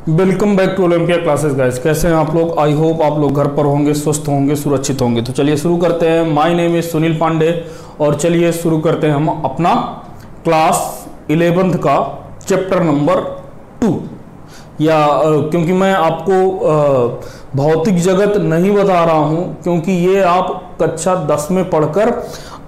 Welcome back to Olympia classes guys. कैसे हैं आप लोग? आई होप आप लोग घर पर होंगे, स्वस्थ होंगे, सुरक्षित होंगे। तो चलिए शुरू करते हैं। My name is Sunil Pandey और चलिए शुरू करते हैं हम अपना क्लास 11th का चैप्टर नंबर 2। क्योंकि मैं आपको भौतिक जगत नहीं बता रहा हूं, क्योंकि ये आप कक्षा 10 में पढ़कर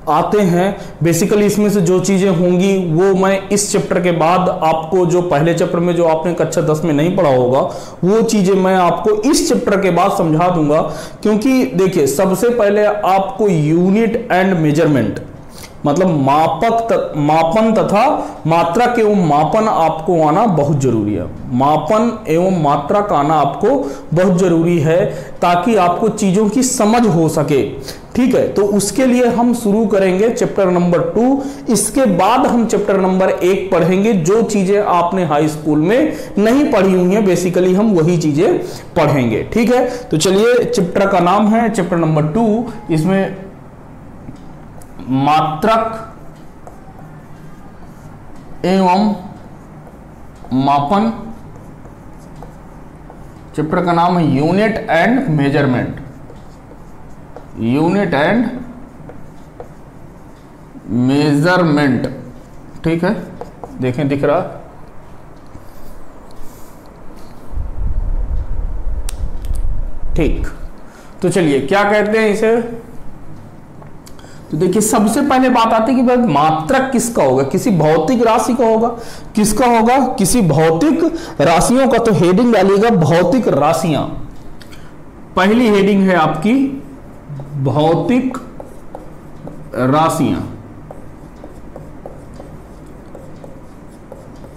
आते हैं। बेसिकली इसमें से जो चीजें होंगी वो मैं इस चैप्टर के बाद आपको, जो पहले चैप्टर में जो आपने कक्षा 10 में नहीं पढ़ा होगा, वो चीजें मैं आपको इस चैप्टर के बाद समझा दूंगा। क्योंकि देखिए, सबसे पहले आपको यूनिट एंड मेजरमेंट, मतलब मापन तथा मात्रक एवं मापन आपको आना बहुत जरूरी है। मापन एवं मात्रा का आना आपको बहुत जरूरी है ताकि आपको चीजों की समझ हो सके। ठीक है, तो उसके लिए हम शुरू करेंगे चैप्टर नंबर 2। इसके बाद हम चैप्टर नंबर 1 पढ़ेंगे। जो चीजें आपने हाई स्कूल में नहीं पढ़ी हुई हैं, बेसिकली हम वही चीजें पढ़ेंगे। ठीक है, तो चलिए, चैप्टर का नाम है चैप्टर नंबर 2। इसमें मात्रक एवं मापन, चैप्टर का नाम है unit and measurement. Unit and measurement, ठीक है, देखें दिख रहा। ठीक, तो चलिए क्या कहते हैं इसे। तो देखिए, सबसे पहले बात आती है कि भाई मात्रक किसका होगा? किसी भौतिक राशि का होगा। किसका होगा? किसी भौतिक राशियों का। तो हेडिंग डालिएगा भौतिक राशियां। पहली हेडिंग है आपकी भौतिक राशियां।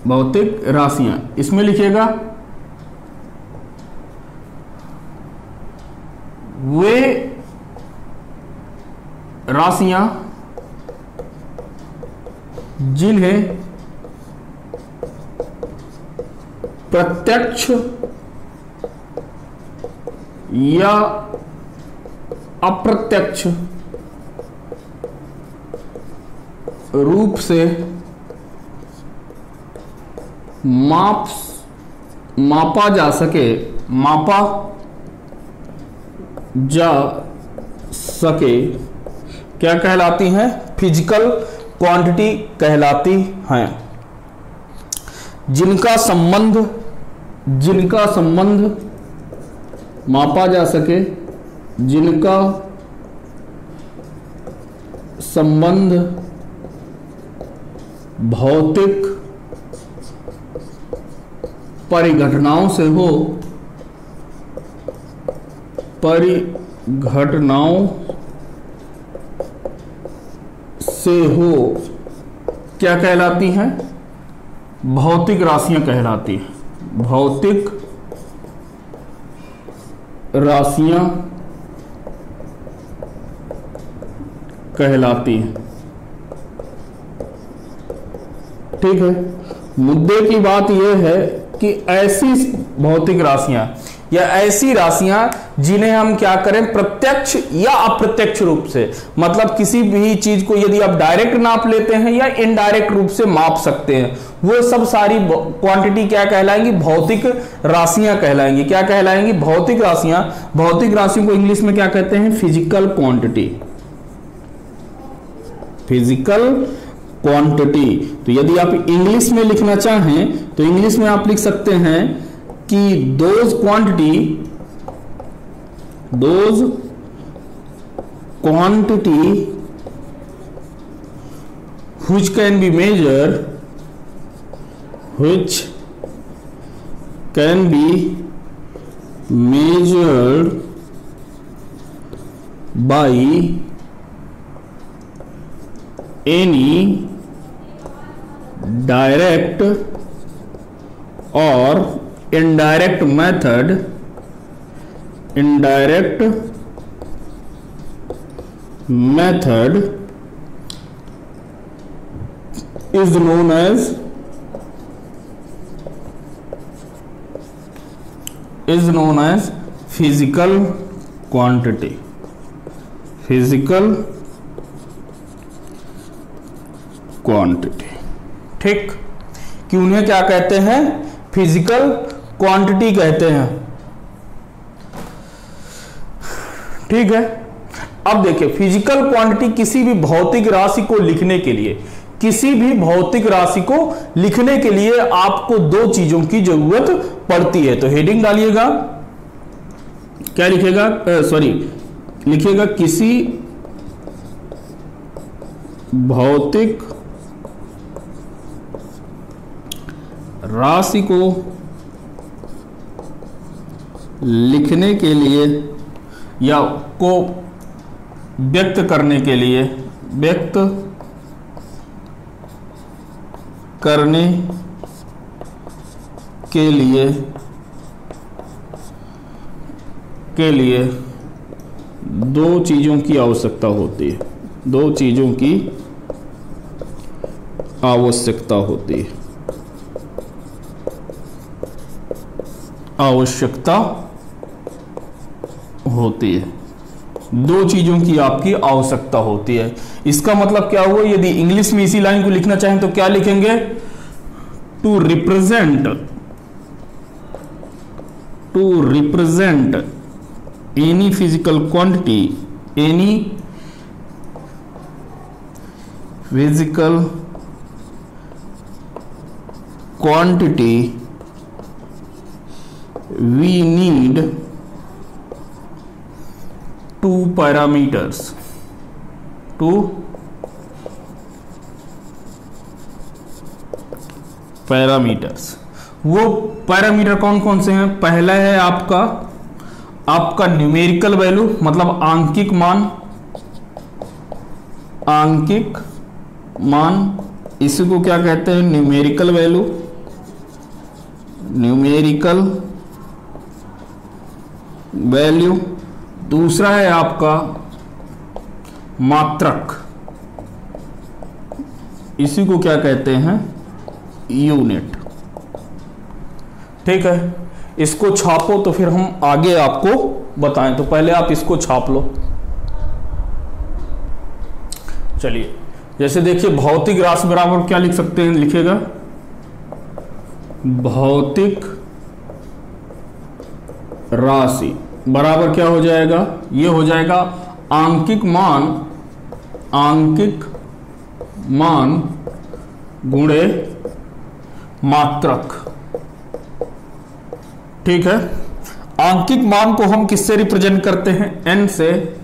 भौतिक राशियां, इसमें लिखिएगा वे राशियां जिन्हें प्रत्यक्ष या अप्रत्यक्ष रूप से मापा जा सके, मापा जा सके, क्या कहलाती हैं? फिजिकल क्वांटिटी कहलाती हैं। जिनका संबंध मापा जा सके, जिनका संबंध भौतिक परिघटनाओं से हो, परिघटनाओं से हो, क्या कहलाती हैं? भौतिक राशियां कहलाती हैं। भौतिक राशियां कहलाती हैं। ठीक है, मुद्दे की बात यह है कि ऐसी भौतिक राशियां या ऐसी राशियां जिन्हें हम क्या करें, प्रत्यक्ष या अप्रत्यक्ष रूप से, मतलब किसी भी चीज को यदि आप डायरेक्ट नाप लेते हैं या इनडायरेक्ट रूप से माप सकते हैं, वो सब सारी क्वांटिटी क्या कहलाएंगी? भौतिक राशियां कहलाएंगी। क्या कहलाएंगी? भौतिक राशियां। भौतिक राशियों को इंग्लिश में क्या कहते हैं? Physical quantity. Physical quantity. तो यदि आप इंग्लिश में लिखना चाहें तो इंग्लिश में आप लिख सकते हैं कि those quantity which can be measured by any direct or indirect method is known as physical quantity। Physical quantity, ठीक, कि उन्हें क्या कहते हैं? फिजिकल क्वांटिटी कहते हैं। ठीक है, अब देखिए फिजिकल क्वांटिटी किसी भी भौतिक राशि को लिखने के लिए, किसी भी भौतिक राशि को लिखने के लिए आपको दो चीजों की जरूरत पड़ती है। तो हेडिंग डालिएगा, क्या लिखेगा, लिखिएगा किसी भौतिक राशि को लिखने के लिए या को व्यक्त करने के लिए, व्यक्त करने के लिए दो चीजों की आवश्यकता होती है, दो चीजों की आवश्यकता होती है, आवश्यकता होती है, दो चीजों की आपकी आवश्यकता होती है। इसका मतलब क्या हुआ, यदि इंग्लिश में इसी लाइन को लिखना चाहें तो क्या लिखेंगे, to represent any physical quantity, any physical quantity we need two parameters, two parameters। वो पैरामीटर कौन कौन से हैं, पहला है आपका न्यूमेरिकल वैल्यू, मतलब आंकिक मान, इसी को क्या कहते हैं, न्यूमेरिकल वैल्यू, न्यूमेरिकल वैल्यू। दूसरा है आपका मात्रक, इसी को क्या कहते हैं, यूनिट। ठीक है, इसको छापो तो फिर हम आगे आपको बताएं। तो पहले आप इसको छाप लो। चलिए, जैसे देखिए भौतिक राशि बराबर क्या लिख सकते हैं, लिखेगा भौतिक राशि बराबर क्या हो जाएगा, ये हो जाएगा आंकिक मान गुणे मात्रक। ठीक है, आंकिक मान को हम किससे रिप्रेजेंट करते हैं, n से,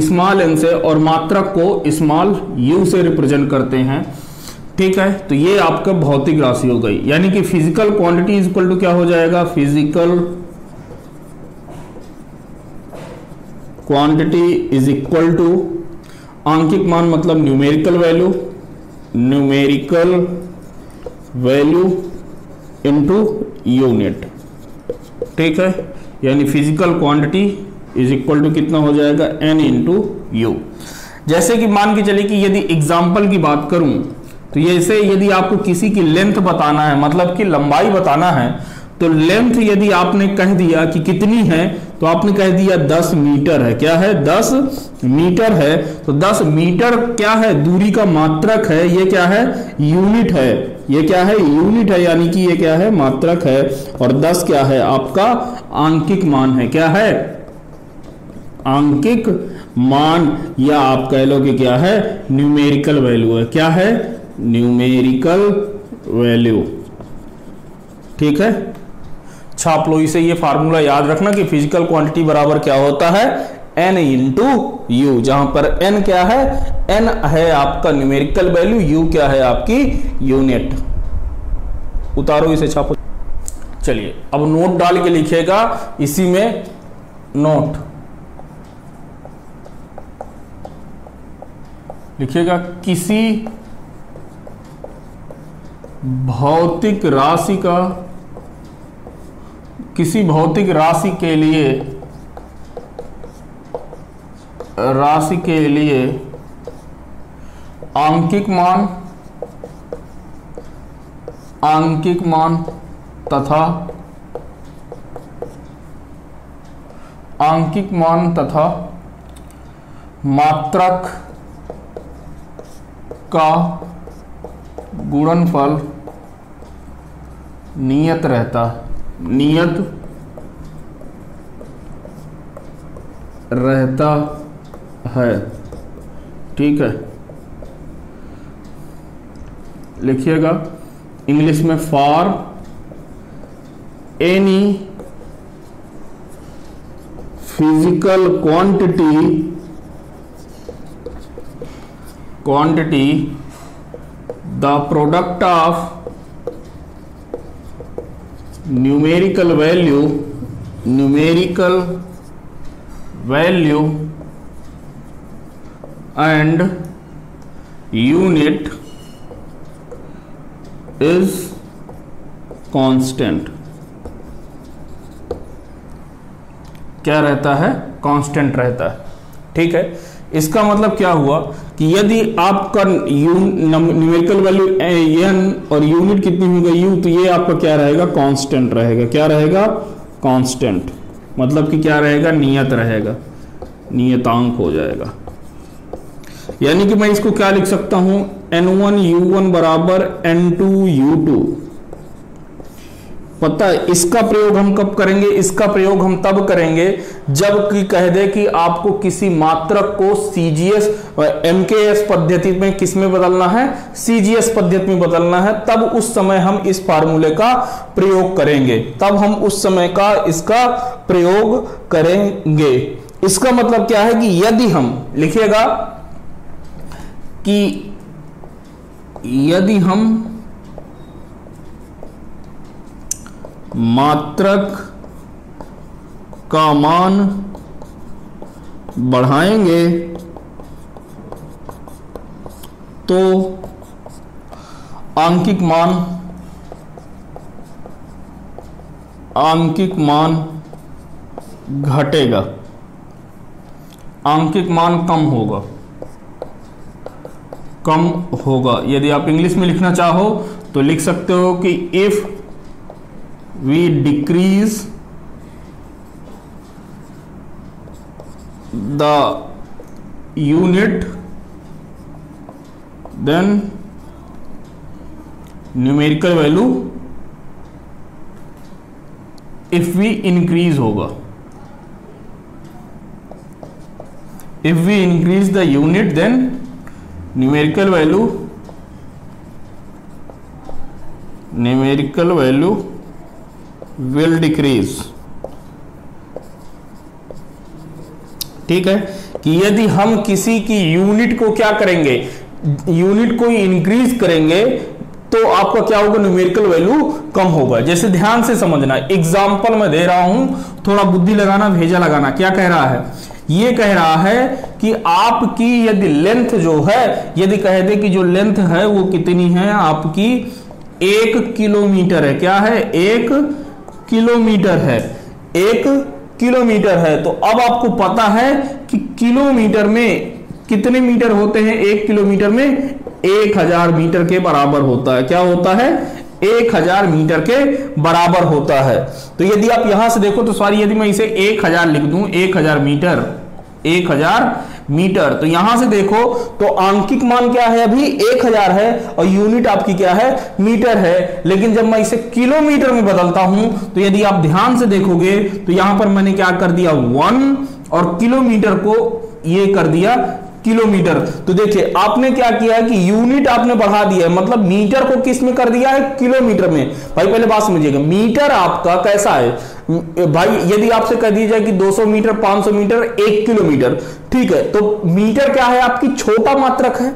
स्मॉल n से, और मात्रक को स्मॉल u से रिप्रेजेंट करते हैं। ठीक है, तो ये आपका भौतिक राशि हो गई, यानी कि physical quantity is equal to क्या हो जाएगा, physical quantity is equal to आंकिक मान मतलब न्यूमेरिकल वैल्यू इनटू यूनिट। ठीक है, यानी physical quantity is equal to कितना हो जाएगा, n इंटू यू। जैसे कि मान के चलिए कि यदि एग्जाम्पल की बात करूं तो जैसे यदि आपको किसी की लेंथ बताना है, मतलब कि लंबाई बताना है, तो लेंथ यदि आपने कह दिया कि कितनी है, तो आपने कह दिया 10 मीटर है, क्या है, 10 मीटर है। तो 10 मीटर क्या है, दूरी का मात्रक है, ये क्या है, यूनिट है, ये क्या है, यूनिट है, यानी कि ये क्या है, मात्रक है। और 10 क्या है, आपका आंकिक मान है, क्या है, आंकिक मान, या आप कह लो कि क्या है, न्यूमेरिकल वैल्यू है, क्या है, न्यूमेरिकल वैल्यू। ठीक है, छाप लो इसे, ये फार्मूला याद रखना कि फिजिकल क्वांटिटी बराबर क्या होता है, n इंटू यू, जहां पर n क्या है, n है आपका न्यूमेरिकल वैल्यू, u क्या है आपकी यूनिट। उतारो इसे, छापो। चलिए अब नोट डाल के लिखिएगा इसी में, नोट लिखिएगा किसी भौतिक राशि का, किसी भौतिक राशि के लिए आंकिक मान तथा मात्रक का गुणनफल नियत रहता है। नियत रहता है। ठीक है, लिखिएगा इंग्लिश में for any physical quantity the product of numerical value and unit is constant. क्या रहता है? कांस्टेंट रहता है। ठीक है, इसका मतलब क्या हुआ कि यदि आपका न्यूमेरिकल वैल्यू n और यूनिट कितनी होगी u, तो ये आपका क्या रहेगा? कांस्टेंट रहेगा। क्या रहेगा? कांस्टेंट। मतलब कि क्या रहेगा? नियत रहेगा, नियतांक हो जाएगा। यानी कि मैं इसको क्या लिख सकता हूं? n1 u1 बराबर n2 u2। पता है इसका प्रयोग हम कब करेंगे? इसका प्रयोग हम तब करेंगे जब कि कह दे कि आपको किसी मात्रक को CGS MKS पद्धति में किस में बदलना है? CGS पद्धति में बदलना है। तब उस समय हम इस फार्मूले का प्रयोग करेंगे, तब हम उस समय का इसका प्रयोग करेंगे। इसका मतलब क्या है कि यदि हम लिखिएगा कि यदि हम मात्रक का मान बढ़ाएंगे तो आंकिक मान घटेगा, आंकिक मान कम होगा। यदि आप इंग्लिश में लिखना चाहो तो लिख सकते हो कि if we decrease the unit then numerical value if we increase होगा। if we increase the unit then numerical value will decrease। ठीक है, कि यदि हम किसी की यूनिट को क्या करेंगे? यूनिट को इंक्रीज करेंगे तो आपका क्या होगा? न्यूमेरिकल वैल्यू कम होगा। जैसे ध्यान से समझना, एग्जांपल मैं दे रहा हूं, थोड़ा बुद्धि लगाना, भेजा लगाना। क्या कह रहा है? ये कह रहा है कि आपकी यदि लेंथ जो है, यदि कह दे कि जो लेंथ है वो कितनी है आपकी? 1 किलोमीटर है। क्या है? 1 किलोमीटर है। 1 किलोमीटर है। तो अब आपको पता है कि किलोमीटर में कितने मीटर होते हैं? 1 किलोमीटर में 1000 मीटर के बराबर होता है। क्या होता है? 1000 मीटर के बराबर होता है। तो यदि आप यहां से देखो तो सॉरी, यदि मैं इसे 1000 लिख दूं, 1000 मीटर, 1000 मीटर, तो यहां से देखो तो आंकिक मान क्या है? अभी 1000 है और यूनिट आपकी क्या है? मीटर है। लेकिन जब मैं इसे किलोमीटर में बदलता हूं तो यदि आप ध्यान से देखोगे तो यहां पर मैंने क्या कर दिया? 1 और किलोमीटर को ये कर दिया किलोमीटर। तो देखिए आपने क्या किया है कि यूनिट आपने बढ़ा दिया है, मतलब मीटर को किस में कर दिया है? किलोमीटर में। भाई पहले बात समझिएगा, मीटर आपका कैसा है भाई? यदि आपसे कह दिया जाए कि 200 मीटर, 500 मीटर, 1 किलोमीटर, ठीक है, तो मीटर क्या है? आपकी छोटा मात्रक है।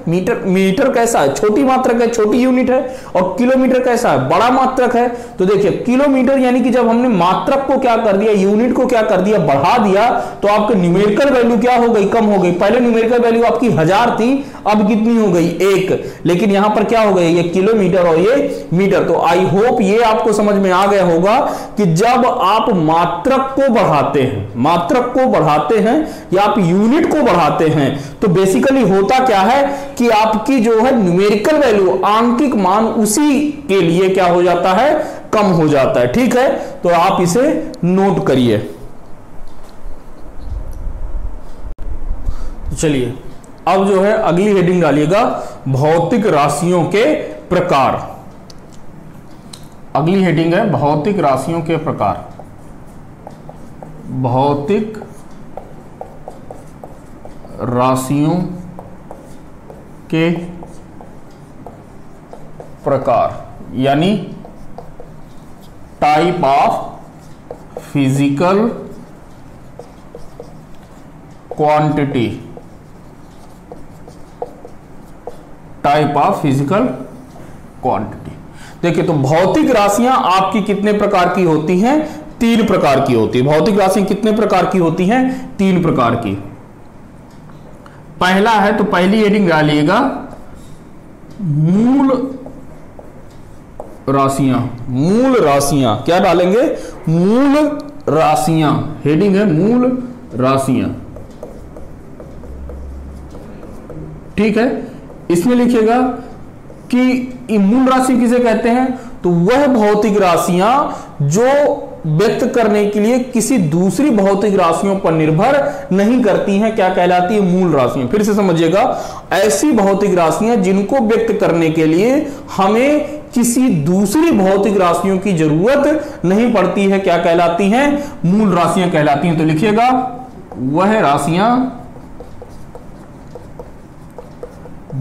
मीटर कैसा है? छोटी मात्रक है, छोटी यूनिट है। और किलोमीटर कैसा है? बड़ा मात्रक है। तो देखिए किलोमीटर यानी कि जब हमने मात्रक को क्या कर दिया? यूनिट को क्या कर दिया? बढ़ा दिया, तो आपकी न्यूमेरिकल वैल्यू क्या हो गई? कम हो गई। पहले न्यूमेरिकल वैल्यू आपकी 1000 थी, अब कितनी हो गई? 1। लेकिन यहां पर क्या हो गई? ये किलोमीटर और ये मीटर। तो आई होप ये आपको समझ में आ गया होगा कि जब आप मात्रक को बढ़ाते हैं या आप यूनिट को बढ़ाते हैं तो बेसिकली होता क्या है कि आपकी जो है न्यूमेरिकल वैल्यू, आंकिक मान, उसी के लिए क्या हो जाता है? कम हो जाता है। ठीक है, तो आप इसे नोट करिए। चलिए अब जो है अगली हेडिंग डालिएगा, भौतिक राशियों के प्रकार। अगली हेडिंग है भौतिक राशियों के प्रकार। भौतिक राशियों के प्रकार यानी type of physical quantity. Type of physical quantity. देखिए तो भौतिक राशियां आपकी कितने प्रकार की होती हैं? 3 प्रकार की होती है। भौतिक राशियां कितने प्रकार की होती हैं? 3 प्रकार की। पहला है, तो पहली हेडिंग डालिएगा मूल राशियां। मूल राशियां क्या डालेंगे? मूल राशियां। हेडिंग है मूल राशियां। ठीक है, इसमें लिखिएगा कि मूल राशि किसे कहते हैं? तो वह भौतिक राशियां जो व्यक्त करने के लिए किसी दूसरी भौतिक राशियों पर निर्भर नहीं करती हैं, क्या कहलाती है? मूल राशियां। फिर से समझिएगा, ऐसी भौतिक राशियां जिनको व्यक्त करने के लिए हमें किसी दूसरी भौतिक राशियों की जरूरत नहीं पड़ती है, क्या कहलाती हैं? मूल राशियां कहलाती हैं। तो लिखिएगा वह राशियां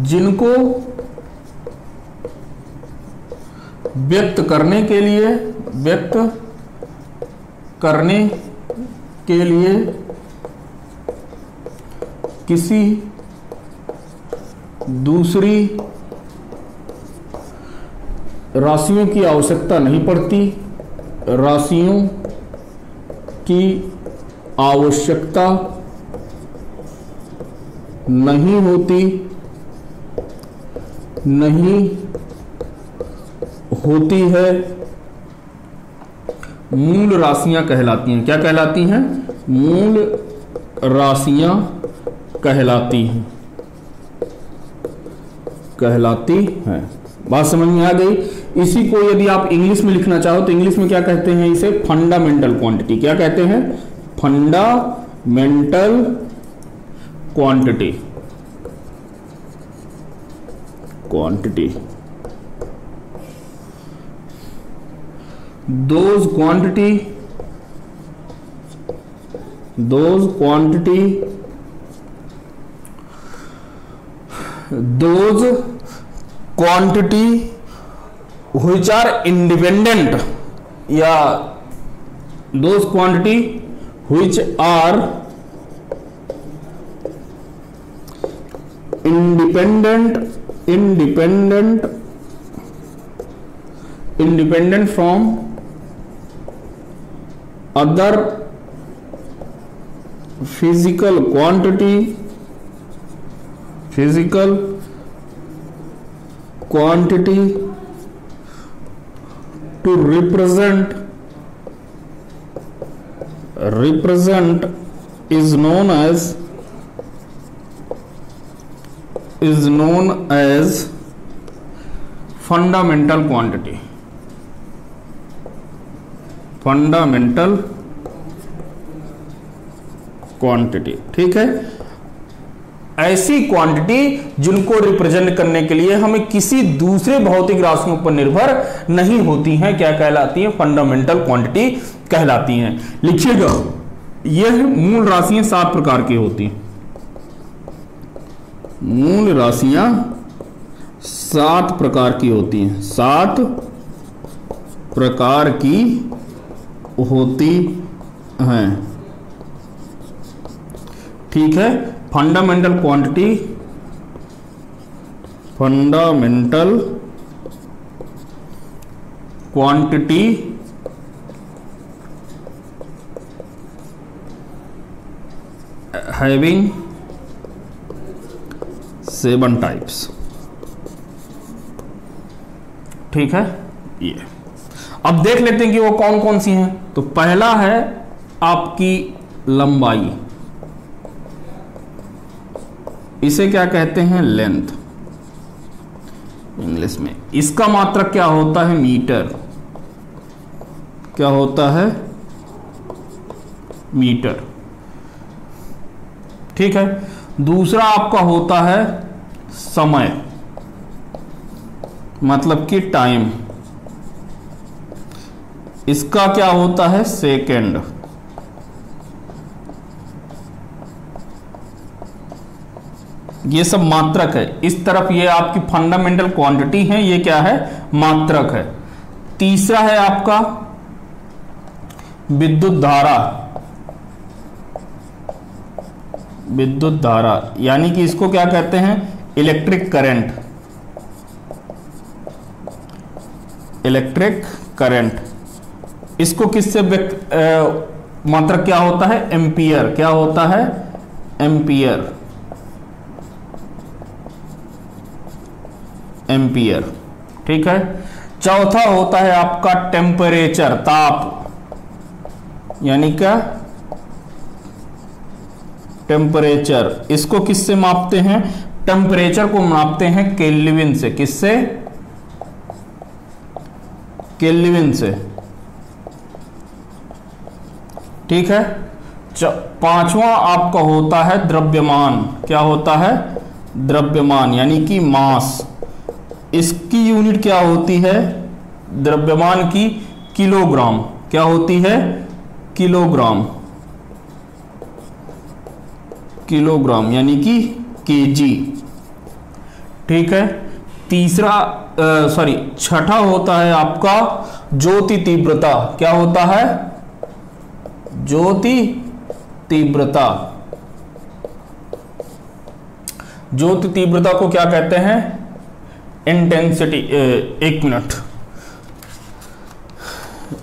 जिनको व्यक्त करने के लिए किसी दूसरी राशियों की आवश्यकता नहीं पड़ती। राशियों की आवश्यकता नहीं होती है, मूल राशियां कहलाती हैं। क्या कहलाती हैं? मूल राशियां कहलाती हैं। बात समझ में आ गई? इसी को यदि आप इंग्लिश में लिखना चाहो तो इंग्लिश में क्या कहते हैं? इसे फंडामेंटल क्वांटिटी। क्या कहते हैं? Fundamental quantity. those quantity which are independent, या those quantity which are independent from other physical quantity to represent is known as fundamental quantity। Fundamental quantity. ठीक है, ऐसी क्वांटिटी जिनको रिप्रेजेंट करने के लिए हमें किसी दूसरे भौतिक राशियों पर निर्भर नहीं होती हैं, क्या कहलाती हैं? फंडामेंटल क्वांटिटी कहलाती हैं। लिखिएगा, यह मूल राशियां 7 प्रकार की होती हैं। मूल राशियां 7 प्रकार की होती हैं। 7 प्रकार की होती हैं। ठीक है, फंडामेंटल क्वांटिटी having 7 types। ठीक है, ये अब देख लेते हैं कि वो कौन कौन सी हैं। तो पहला है आपकी लंबाई। इसे क्या कहते हैं? लेंथ इंग्लिश में। इसका मात्रक क्या होता है? मीटर। क्या होता है? मीटर। ठीक है, दूसरा आपका होता है समय, मतलब कि टाइम। इसका क्या होता है सेकेंड। ये सब मात्रक है। इस तरफ ये आपकी फंडामेंटल क्वांटिटी है, ये क्या है मात्रक है। तीसरा है आपका विद्युत धारा। विद्युत धारा यानी कि इसको क्या कहते हैं इलेक्ट्रिक करंट। इलेक्ट्रिक करंट इसको किससे मात्रक क्या होता है एम्पियर। क्या होता है एम्पियर। एम्पियर ठीक है। चौथा होता है आपका टेम्परेचर ताप, यानी क्या टेम्परेचर। इसको किससे मापते हैं टेम्परेचर को मापते हैं केल्विन से। किससे केल्विन से ठीक है। पांचवा आपका होता है द्रव्यमान। क्या होता है द्रव्यमान यानी कि मास। इसकी यूनिट क्या होती है द्रव्यमान की किलोग्राम। क्या होती है किलोग्राम। किलोग्राम यानी कि केजी ठीक है। तीसरा छठा होता है आपका ज्योति तीव्रता। क्या होता है ज्योति तीव्रता। ज्योति तीव्रता को क्या कहते हैं इंटेंसिटी। एक मिनट,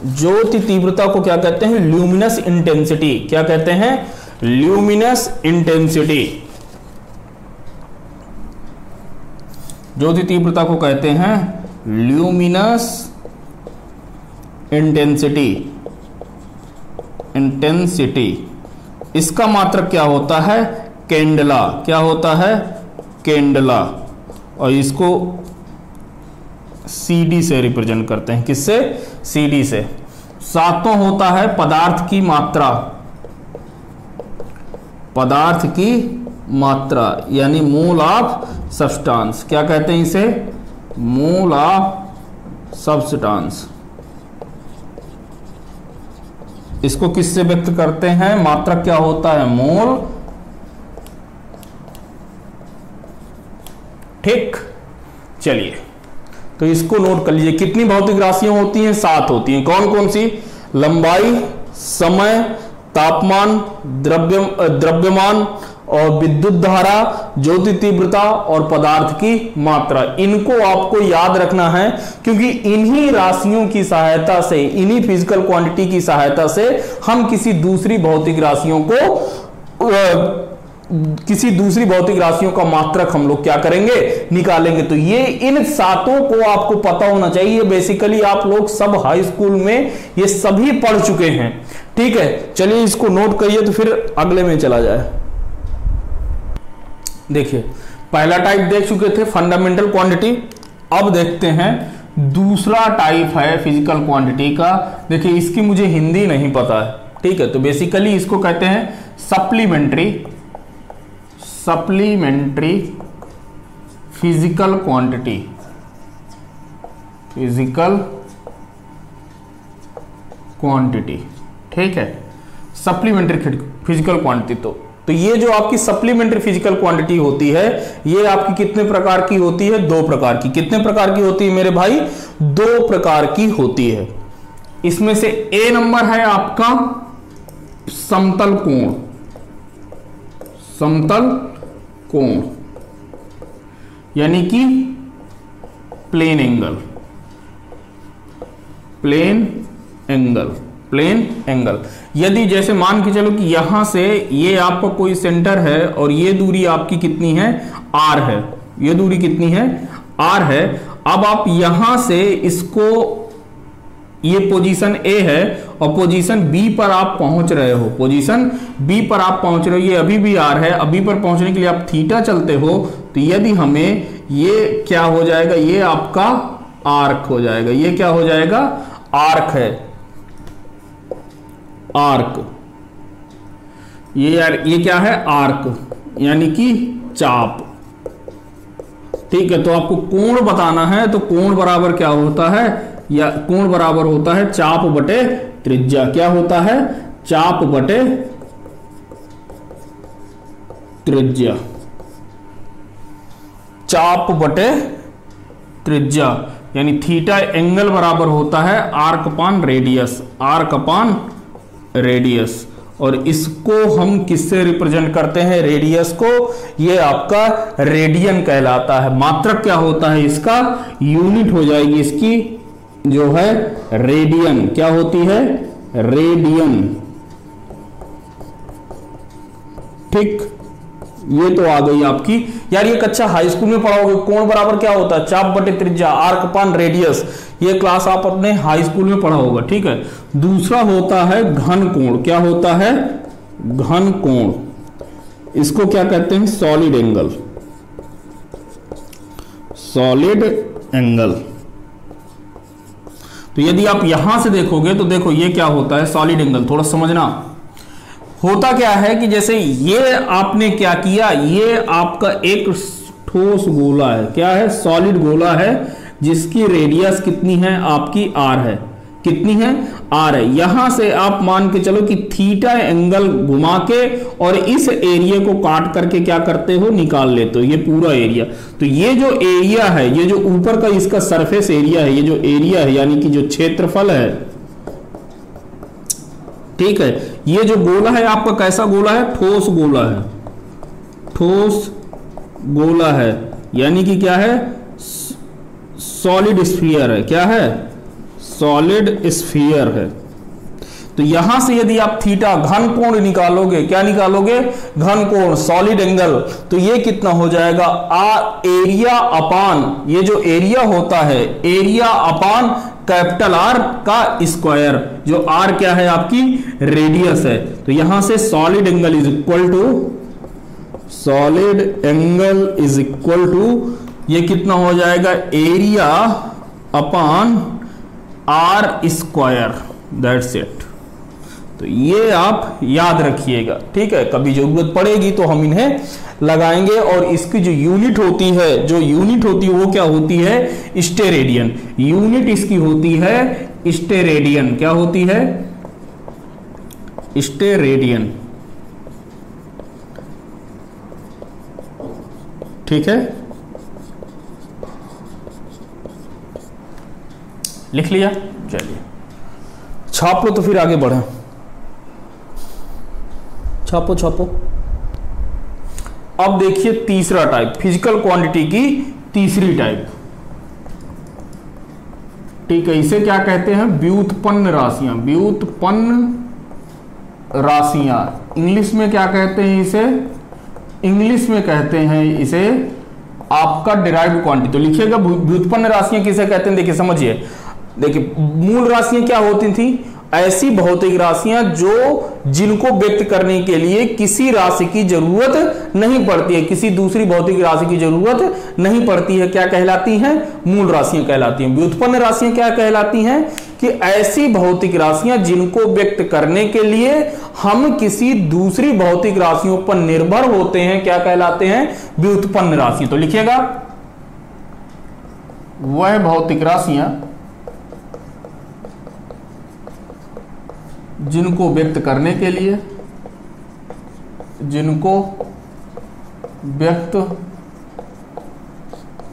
ज्योति तीव्रता को क्या कहते हैं ल्यूमिनस इंटेंसिटी। क्या कहते हैं ल्यूमिनस इंटेंसिटी। ज्योति तीव्रता को कहते हैं ल्यूमिनस इंटेंसिटी। इंटेंसिटी इसका मात्रक क्या होता है कैंडला। क्या होता है कैंडला। और इसको CD से रिप्रेजेंट करते हैं। किससे CD से। सातवां होता है पदार्थ की मात्रा। पदार्थ की मात्रा यानी मोल ऑफ सब्सटेंस। क्या कहते हैं इसे मोल ऑफ सब्सटेंस। इसको किससे व्यक्त करते हैं मात्रक क्या होता है मोल। ठीक चलिए तो इसको नोट कर लीजिए। कितनी भौतिक राशियां होती हैं 7 होती हैं। कौन कौन सी लंबाई समय तापमान द्रव्यमान और विद्युत धारा ज्योति तीव्रता और पदार्थ की मात्रा। इनको आपको याद रखना है क्योंकि इन्हीं राशियों की सहायता से इन्हीं फिजिकल क्वांटिटी की सहायता से हम किसी दूसरी भौतिक राशियों का मात्रक हम लोग क्या करेंगे निकालेंगे। तो ये इन सातों को आपको पता होना चाहिए। बेसिकली आप लोग सब हाई स्कूल में ये सभी पढ़ चुके हैं। ठीक है चलिए इसको नोट करिए तो फिर अगले में चला जाए। देखिए पहला टाइप देख चुके थे फंडामेंटल क्वांटिटी। अब देखते हैं दूसरा टाइप है फिजिकल क्वांटिटी का। देखिए इसकी मुझे हिंदी नहीं पता है। ठीक है तो बेसिकली इसको कहते हैं supplementary physical quantity. Physical quantity ठीक है सप्लीमेंट्री फिजिकल क्वांटिटी। तो ये जो आपकी सप्लीमेंट्री फिजिकल क्वांटिटी होती है ये आपकी कितने प्रकार की होती है 2 प्रकार की। कितने प्रकार की होती है मेरे भाई 2 प्रकार की होती है। इसमें से A नंबर है आपका समतल कोण। समतल कोण यानी कि plane angle. Plane angle plane angle. यदि जैसे मान के चलो कि यहां से ये आपका कोई सेंटर है और ये दूरी आपकी कितनी है R है। ये दूरी कितनी है R है। अब आप यहां से इसको ये पोजीशन A है और पोजीशन B पर आप पहुंच रहे हो। पोजीशन B पर आप पहुंच रहे हो। ये अभी भी R है। अभी पर पहुंचने के लिए आप थीटा चलते हो तो यदि हमें ये क्या हो जाएगा ये आपका आर्क हो जाएगा। ये क्या हो जाएगा आर्क है। आर्क ये क्या है आर्क यानी कि चाप। ठीक है तो आपको कोण बताना है तो कोण बराबर क्या होता है या कोण बराबर होता है चाप बटे त्रिज्या। क्या होता है? चाप बटे त्रिज्या, चाप बटे त्रिज्या, यानी थीटा एंगल बराबर होता है आर्क अपान रेडियस, आर्क अपान रेडियस। और इसको हम किससे रिप्रेजेंट करते हैं? रेडियस को। ये आपका रेडियन कहलाता है। मात्रक क्या होता है इसका? यूनिट हो जाएगी इसकी जो है रेडियन। क्या होती है? रेडियन। ठीक, ये तो आ गई आपकी। यार ये कच्चा हाई स्कूल में पढ़ाओगे। कोण बराबर क्या होता है? चाप बटे त्रिज्या, आर्क अपान रेडियस। ये क्लास आप अपने हाई स्कूल में पढ़ा होगा। ठीक है। दूसरा होता है घन कोण। क्या होता है? घन कोण। इसको क्या कहते हैं? Solid angle, solid angle. तो यदि आप यहां से देखोगे तो देखो ये क्या होता है? Solid angle. थोड़ा समझना होता क्या है कि जैसे ये आपने क्या किया, ये आपका एक ठोस गोला है। क्या है? सॉलिड गोला है, जिसकी रेडियस कितनी है? आपकी आर है। कितनी है? आर है। यहां से आप मान के चलो कि थीटा एंगल घुमा के और इस एरिया को काट करके क्या करते हो? निकाल लेते हो ये पूरा एरिया। तो ये जो एरिया है, ये जो ऊपर का इसका सरफेस एरिया है, ये जो एरिया है यानी कि जो क्षेत्रफल है, ठीक है, ये जो गोला है आपका कैसा गोला है? ठोस गोला है, ठोस गोला है, यानी कि क्या है? सॉलिड स्फीयर है। क्या है? सॉलिड स्फीयर है। तो यहां से यदि आप थीटा घन कोण निकालोगे, क्या निकालोगे? घन कोण, सॉलिड एंगल। तो ये कितना हो जाएगा? एरिया अपान, ये जो एरिया होता है, एरिया अपान कैपिटल आर का स्क्वायर, जो आर क्या है? आपकी रेडियस है। तो यहां से solid angle is equal to, solid angle is equal to, ये कितना हो जाएगा? Area upon R square. That's it. तो ये आप याद रखिएगा। ठीक है, कभी जरूरत पड़ेगी तो हम इन्हें लगाएंगे। और इसकी जो यूनिट होती है, जो यूनिट होती है वो क्या होती है? स्टेरेडियन। यूनिट इसकी होती है स्टेरेडियन। क्या होती है? स्टेरेडियन। ठीक है, लिख लिया? चलिए छाप लो तो फिर आगे बढ़े। छापो छापो। अब देखिए तीसरा टाइप, फिजिकल क्वांटिटी की तीसरी टाइप। ठीक है, इसे क्या कहते हैं? व्युत्पन्न राशियां। व्युत्पन्न राशियां इंग्लिश में क्या कहते हैं इसे? इंग्लिश में कहते हैं इसे आपका डिराइव्ड क्वांटिटी। तो लिखिएगा व्युत्पन्न राशियां किसे कहते हैं? देखिए समझिए। देखिए मूल राशियां क्या होती थी? ऐसी भौतिक राशियां जिनको व्यक्त करने के लिए किसी राशि की जरूरत नहीं पड़ती है, किसी दूसरी भौतिक राशि की जरूरत नहीं पड़ती है। क्या कहलाती हैं? मूल राशियां कहलाती हैं। व्युत्पन्न राशियां क्या कहलाती हैं? कि ऐसी भौतिक राशियां जिनको व्यक्त करने के लिए हम किसी दूसरी भौतिक राशियों पर निर्भर होते हैं, क्या कहलाते हैं? व्युत्पन्न राशि। तो लिखिएगा वह भौतिक राशियां जिनको व्यक्त करने के लिए, जिनको व्यक्त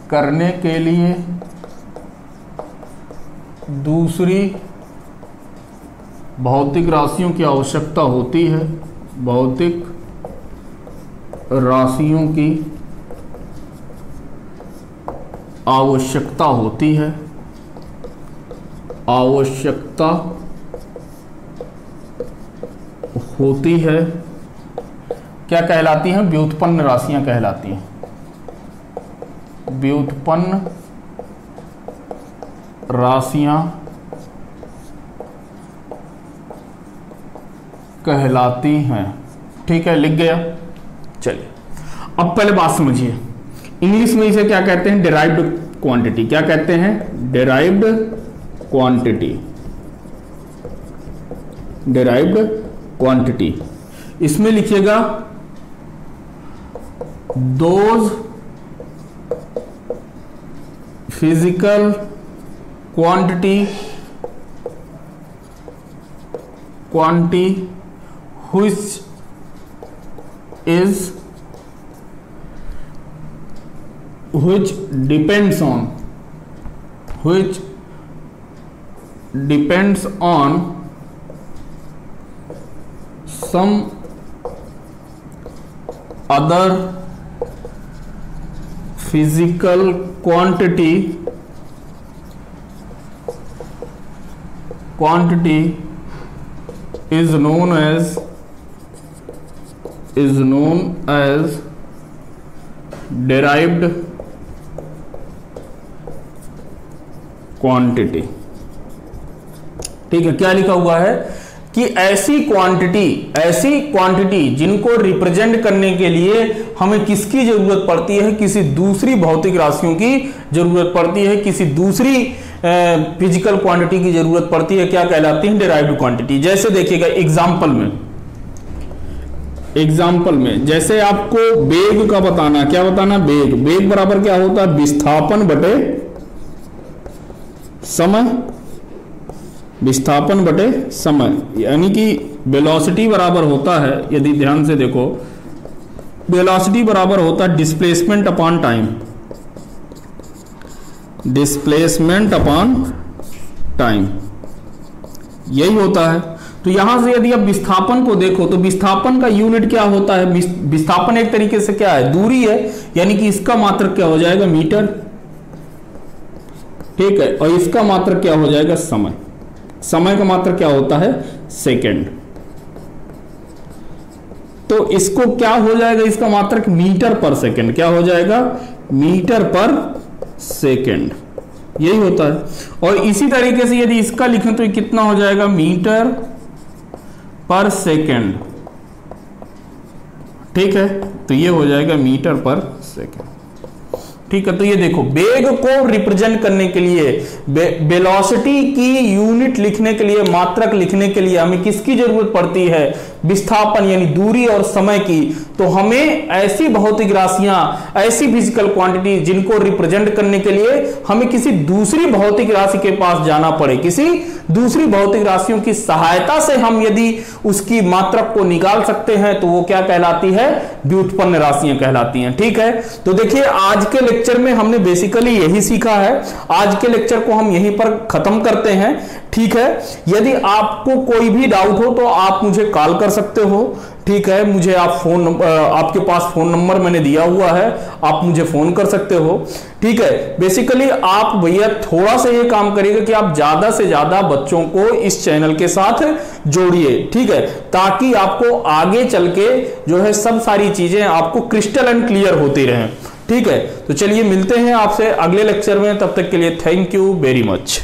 करने के लिए दूसरी भौतिक राशियों की आवश्यकता होती है, भौतिक राशियों की आवश्यकता होती है, आवश्यकता होती है, क्या कहलाती हैं? व्युत्पन्न राशियां कहलाती हैं। व्युत्पन्न राशियां कहलाती हैं। ठीक है, लिख गया? चलिए अब पहले बात समझिए। इंग्लिश में इसे क्या कहते हैं? Derived quantity. क्या कहते हैं? Derived quantity. Derived quantity. इसमें लिखिएगा those physical quantity which depends on some other physical quantity is known as derived quantity। ठीक है, क्या लिखा हुआ है कि ऐसी क्वांटिटी जिनको रिप्रेजेंट करने के लिए हमें किसकी जरूरत पड़ती है, किसी दूसरी भौतिक राशियों की जरूरत पड़ती है, किसी दूसरी फिजिकल क्वांटिटी की जरूरत पड़ती है, क्या कहलाती है, डिराइव्ड क्वांटिटी। जैसे देखिएगा एग्जाम्पल में जैसे आपको वेग का बताना, क्या बताना, वेग बराबर क्या होता है, विस्थापन बटे समय, यानी कि वेलोसिटी बराबर होता है, यदि ध्यान से देखो, वेलोसिटी बराबर होता है डिस्प्लेसमेंट अपॉन टाइम, यही होता है। तो यहां से यदि आप विस्थापन को देखो तो विस्थापन का यूनिट क्या होता है, विस्थापन एक तरीके से क्या है, दूरी है, यानी कि इसका मात्रक क्या हो जाएगा, मीटर। ठीक है, और इसका मात्रक क्या हो जाएगा, समय का मात्रक क्या होता है, सेकंड। तो इसको क्या हो जाएगा, इसका मात्रक मीटर पर सेकंड, क्या हो जाएगा, मीटर पर सेकंड, यही होता है। और इसी तरीके से यदि इसका लिखें तो कितना हो जाएगा, मीटर पर सेकंड। ठीक है, तो ये हो जाएगा मीटर पर सेकंड। ठीक है, तो ये देखो, वेग को रिप्रेजेंट करने के लिए, वेलोसिटी की यूनिट लिखने के लिए, मात्रक लिखने के लिए हमें किसकी जरूरत पड़ती है, विस्थापन यानी दूरी और समय की। तो हमें ऐसी भौतिक राशियां, ऐसी फिजिकल क्वांटिटी जिनको रिप्रेजेंट करने के लिए हमें किसी दूसरी भौतिक राशि के पास जाना पड़े, किसी दूसरी भौतिक राशियों की सहायता से हम यदि उसकी मात्रक को निकाल सकते हैं तो वो क्या कहलाती है, व्युत्पन्न राशियां कहलाती हैं। ठीक है, तो देखिए आज के लेक्चर में हमने बेसिकली यही सीखा है। आज के लेक्चर को हम यहीं पर खत्म करते हैं। ठीक है, यदि आपको कोई भी डाउट हो तो आप मुझे कॉल कर सकते हो। ठीक है, मुझे आप आपके पास फोन नंबर मैंने दिया हुआ है, आप मुझे फोन कर सकते हो। ठीक है, बेसिकली आप भैया थोड़ा सा ये काम करिएगा कि आप ज्यादा से ज्यादा बच्चों को इस चैनल के साथ जोड़िए। ठीक है, ताकि आपको आगे चल के जो है सब सारी चीजें आपको क्रिस्टल एंड क्लियर होती रहें। ठीक है, तो चलिए मिलते हैं आपसे अगले लेक्चर में, तब तक के लिए थैंक यू वेरी मच।